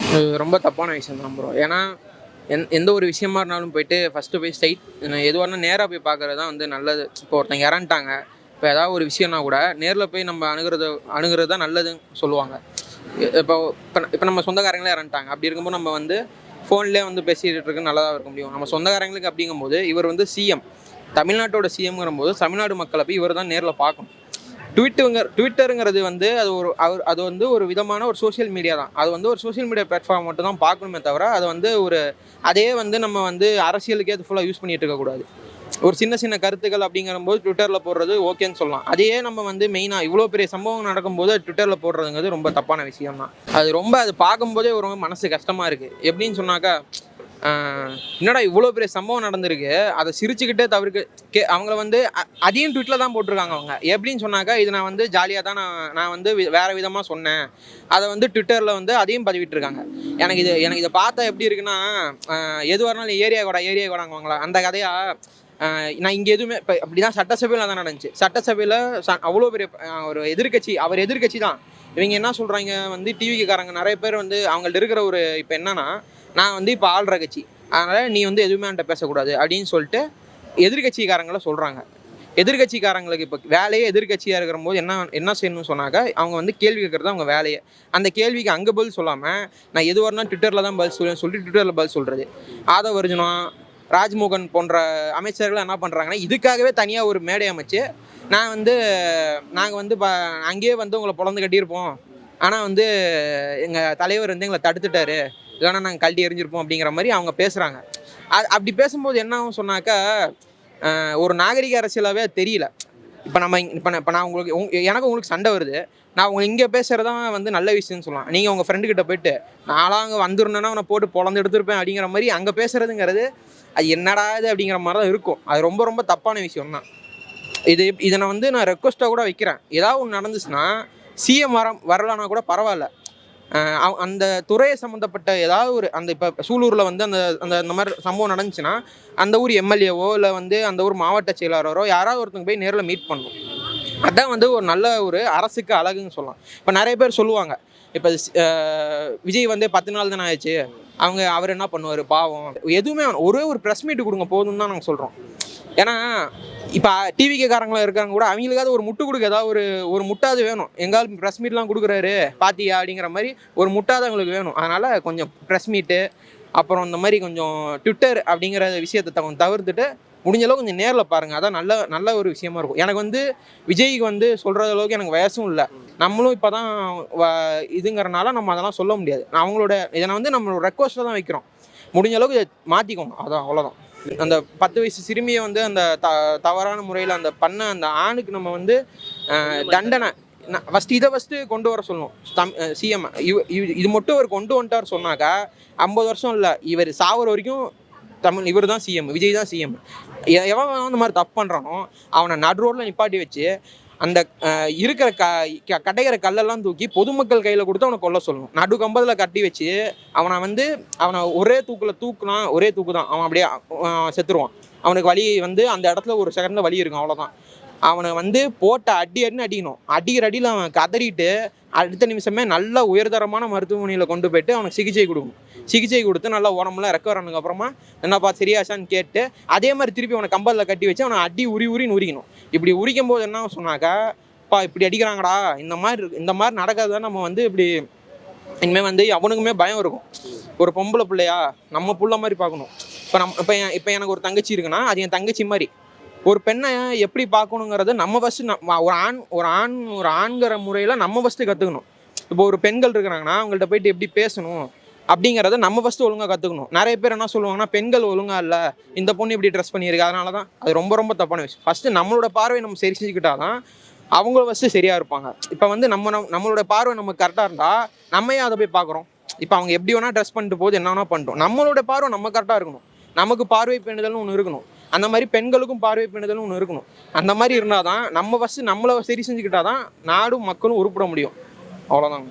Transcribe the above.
இது ரொம்ப தப்பான விஷயம் தான் ப்ரோ. ஏன்னா எந்த ஒரு விஷயமா இருந்தாலும் போயிட்டு ஃபஸ்ட்டு போய் ஸ்ட்ரைட் எதுவாக இருந்தாலும் நேராக போய் பார்க்குறது தான் வந்து நல்லது. இப்போ ஒருத்தங்க இறந்துட்டாங்க, இப்போ ஏதாவது ஒரு விஷயம்னா கூட நேரில் போய் நம்ம அணுகிறது தான் நல்லதுன்னு சொல்லுவாங்க. இப்போ இப்போ இப்போ நம்ம சொந்தக்காரங்களே இறந்துட்டாங்க, அப்படி இருக்கும்போது நம்ம வந்து ஃபோன்லேயே வந்து பேசிகிட்டு இருக்கு நல்லதாக இருக்க முடியும். நம்ம சொந்தக்காரங்களுக்கு அப்படிங்கும்போது இவர் வந்து சிஎம், தமிழ்நாட்டோட சிஎம்ங்கிறபோது தமிழ்நாடு மக்களை போய் இவர் தான் நேரில் பார்க்கணும். ட்விட்டருங்கிறது வந்து அது வந்து ஒரு விதமான ஒரு சோஷியல் மீடியா தான். அது வந்து ஒரு சோஷியல் மீடியா பிளாட்ஃபார்ம் மட்டும் தான் பார்க்கணுமே தவிர, அது வந்து அதே வந்து நம்ம வந்து அரசியலுக்கே அது ஃபுல்லாக யூஸ் பண்ணிட்டு இருக்கக்கூடாது. ஒரு சின்ன சின்ன கருத்துக்கள் அப்படிங்கிறபோது ட்விட்டரில் போடுறது ஓகேன்னு சொல்லலாம். அதையே நம்ம வந்து மெயினாக இவ்வளோ பெரிய சம்பவம் நடக்கும்போது ட்விட்டரில் போடுறதுங்கிறது ரொம்ப தப்பான விஷயம் தான். அது பார்க்கும்போதே ஒரு மனசு கஷ்டமாக இருக்குது. எப்படின்னு சொன்னாக்கா, என்னடா இவ்வளோ பெரிய சம்பவம் நடந்திருக்கு, அதை சிரிச்சுக்கிட்டே அவங்கள வந்து அதையும் ட்விட்டில் தான் போட்டிருக்காங்க அவங்க. எப்படின்னு சொன்னாக்கா, இது நான் வந்து ஜாலியாக தான் நான் வந்து வேறு விதமாக சொன்னேன், அதை வந்து ட்விட்டரில் வந்து அதையும் பதிவிட்டுருக்காங்க. எனக்கு இதை பார்த்தா எப்படி இருக்குன்னா, எதுவாக இருந்தாலும் ஏரியா கோடாங்குவாங்களா அந்த கதையாக. நான் இங்கே எதுவுமே இப்போ அப்படி தான் சட்டசபையில் தான் நடந்துச்சு. சட்டசபையில் அவ்வளோ பெரிய ஒரு எதிர்கட்சி தான். இவங்க என்ன சொல்கிறாங்க வந்து டிவிக்காரங்க நிறைய பேர் வந்து அவங்கள்ட்ட இருக்கிற ஒரு இப்போ என்னன்னா, நான் வந்து இப்போ ஆள்ற கட்சி, அதனால் நீ வந்து எதுவுமே என்கிட்ட பேசக்கூடாது அப்படின்னு சொல்லிட்டு எதிர்கட்சிக்காரங்களை சொல்கிறாங்க. எதிர்கட்சிக்காரங்களுக்கு இப்போ வேலையே எதிர்கட்சியாக இருக்கிற போது என்ன செய்யணும்னு சொன்னாக்கா, அவங்க வந்து கேள்வி கேட்குறது அவங்க வேலையை. அந்த கேள்விக்கு அங்கே பதில் சொல்லாமல் நான் எது வரணும் ட்விட்டரில் தான் பதில் சொல்லுவேன்னு சொல்லிட்டு ட்விட்டரில் பதில் சொல்கிறது. ஆதவ அர்ஜுனா, ராஜ்மோகன் போன்ற அமைச்சர்கள் என்ன பண்ணுறாங்கன்னா, இதுக்காகவே தனியாக ஒரு மேடை அமைச்சு நாங்கள் வந்து அங்கேயே வந்து உங்களை பொழந்து கட்டியிருப்போம், ஆனால் வந்து எங்கள் தலைவர் வந்து எங்களை தடுத்துட்டாரு, இல்லைன்னா நாங்கள் கழட்டி எறிஞ்சிருப்போம் அப்படிங்கிற மாதிரி அவங்க பேசுகிறாங்க. அப்படி பேசும்போது என்ன ஆகும் சொன்னாக்கா, ஒரு நாகரிக அரசியலாகவே தெரியல. இப்போ நான் உங்களுக்கு சண்டை வருது, நான் உங்களை இங்கே பேசுகிறதான் வந்து நல்ல விஷயம்னு சொல்லலாம். நீங்கள் உங்கள் ஃப்ரெண்டுக்கிட்ட போயிட்டு நான்லாம் அங்கே வந்துருந்தேன்னா அவனை போட்டு பொழந்து எடுத்துருப்பேன் அப்படிங்கிற மாதிரி அங்கே பேசுகிறதுங்கிறது அது என்னடா இது அப்படிங்கிற மாதிரி தான் இருக்கும். அது ரொம்ப ரொம்ப தப்பான விஷயம் தான். இதை நான் ரெக்வஸ்ட்டாக கூட வைக்கிறேன். ஏதாவது ஒன்று நடந்துச்சுன்னா சிஎம் வரலான்னா கூட பரவாயில்ல, அந்த துறையை சம்மந்தப்பட்ட ஏதாவது ஒரு இப்போ சூலூரில் வந்து அந்த மாதிரி சம்பவம் நடந்துச்சுன்னா அந்த ஊர் எம்எல்ஏவோ இல்லை வந்து அந்த ஊர் மாவட்ட செயலாளரோ யாராவது ஒருத்தங்க போய் நேரில் மீட் பண்ணணும். அதுதான் வந்து ஒரு நல்ல ஒரு அரசுக்கு அழகுன்னு சொல்லலாம். இப்போ நிறைய பேர் சொல்லுவாங்க, இப்போ விஜய் வந்து 10 நாள் தானே ஆயிடுச்சு, அவர் என்ன பண்ணுவார் பாவம், எதுவுமே ஒரே ஒரு ப்ரெஸ் மீட்டு கொடுங்க போதும்னு தான் நாங்கள் சொல்கிறோம். ஏன்னா இப்போ டிவிக்காரங்களாம் இருக்காங்க கூட, அவங்களுக்காவது ஒரு முட்டு கொடுக்க ஏதாவது ஒரு முட்டாது வேணும். எங்காலும் ப்ரெஸ் மீட்லாம் கொடுக்குறாரு பாத்தியா அப்படிங்கிற மாதிரி ஒரு முட்டாது அவங்களுக்கு வேணும். அதனால் கொஞ்சம் ப்ரெஸ் மீட்டு, அப்புறம் இந்த மாதிரி கொஞ்சம் ட்விட்டர் அப்படிங்கிற விஷயத்தை கொஞ்சம் தவிர்த்துட்டு முடிஞ்ச அளவுக்கு கொஞ்சம் நேரில் பாருங்கள். அதான் நல்ல ஒரு விஷயமா இருக்கும். எனக்கு வந்து விஜய்க்கு வந்து சொல்கிற அளவுக்கு எனக்கு வயசும் இல்லை, நம்மளும் இப்போ தான் இதுங்கிறனால நம்ம அதெல்லாம் சொல்ல முடியாது. இதை வந்து நம்மளோட ரெக்வஸ்ட்டில் தான் வைக்கிறோம். முடிஞ்ச அளவுக்கு மாற்றிக்கோங்க, அதான் அவ்வளோதான். அந்த 10 வயசு சிறுமியை வந்து அந்த தவறான முறையில் அந்த ஆணுக்கு நம்ம வந்து தண்டனை ஃபஸ்ட்டு கொண்டு வர சொல்லணும். சிஎம் இது மட்டும் அவர் கொண்டு வந்துட்டார் சொன்னாக்கா 50 வருஷம் இல்லை, இவர் சாவர வரைக்கும் இவர் தான் சிஎம், விஜய் தான் சிஎம். எவன் அந்த மாதிரி தப்பு பண்ணுறானோ அவனை நடு ரோட்டில் நிப்பாட்டி வச்சு அந்த இருக்கிற கடைகிற கல்லெல்லாம் தூக்கி பொதுமக்கள் கையில் கொடுத்து அவனை கொல்ல சொல்லணும். நடு கம்பத்தில் கட்டி வச்சு அவனை ஒரே தூக்குனா ஒரே தூக்கு தான், அவன் அப்படியே செத்துருவான். அவனுக்கு வலி வந்து அந்த இடத்துல ஒரு செகண்டில் வலி இருக்கும், அவ்வளோதான். அவனை வந்து போட்ட அடின்னு அடிக்கணும். அடிக்கிற அடியில் அவன் கதறிட்டு அடுத்த நிமிஷமே நல்ல உயர்தரமான மருத்துவமனையில் கொண்டு போய்ட்டு அவனுக்கு சிகிச்சை கொடுத்து நல்லா உடம்புலாம் ரெக்கவர் ஆனதுக்கு அப்புறமா என்னப்பா சரியாச்சான்னு கேட்டு அதே மாதிரி திருப்பி அவனை கம்பலில் கட்டி வச்சு அவனை உரின்னு உரிக்கணும். இப்படி உரிக்கும் போது என்ன சொன்னாக்கா, இப்படி அடிக்கிறாங்கடா, இந்த மாதிரி நடக்காது. நம்ம வந்து இப்படி இனிமேல் வந்து அவனுக்குமே பயம் இருக்கும். ஒரு பொம்பளை பிள்ளையா நம்ம புள்ள மாதிரி பார்க்கணும். இப்போ எனக்கு ஒரு தங்கச்சி இருக்குன்னா அது என் தங்கச்சி மாதிரி. ஒரு பெண்ணை எப்படி பார்க்கணுங்கிறது நம்ம ஃபஸ்ட்டு ஒரு ஆண்கிற முறையில் நம்ம ஃபஸ்ட்டு கற்றுக்கணும். இப்போ ஒரு பெண்கள் இருக்கிறாங்கன்னா அவங்கள்ட்ட போயிட்டு எப்படி பேசணும் அப்படிங்கிறத நம்ம ஃபஸ்ட்டு ஒழுங்காக கற்றுக்கணும். நிறைய பேர் என்ன சொல்லுவாங்கன்னா, பெண்கள் ஒழுங்காக இல்லை, இந்த பொண்ணு இப்படி ட்ரெஸ் பண்ணியிருக்கு, அதனால தான். அது ரொம்ப ரொம்ப தப்பான விஷயம். ஃபஸ்ட்டு நம்மளோட பார்வை நம்ம சரி செஞ்சுக்கிட்டால் தான் அவங்க ஃபஸ்ட்டு சரியாக இருப்பாங்க. இப்போ வந்து நம்மளோட பார்வை நமக்கு கரெக்டாக இருந்தால் நம்ம ஏன் அதை போய் பார்க்குறோம்? இப்போ அவங்க எப்படி வேணால் ட்ரெஸ் பண்ணிட்டு போது என்ன வேணால் பண்ணிட்டோம். நம்மளோட பார்வை நம்ம கரெக்டாக இருக்கணும். நமக்கு பார்வை பேணுதல்னு ஒன்று இருக்கணும். அந்த மாதிரி பெண்களுக்கும் பார்வை பேணுதல்னு ஒன்று இருக்கணும். அந்த மாதிரி இருந்தால் தான் நம்ம ஃபஸ்ட்டு நம்மளை சரி செஞ்சுக்கிட்டால் தான் நாடும் மக்களும் உருப்பட முடியும். அவ்வளோதாங்க.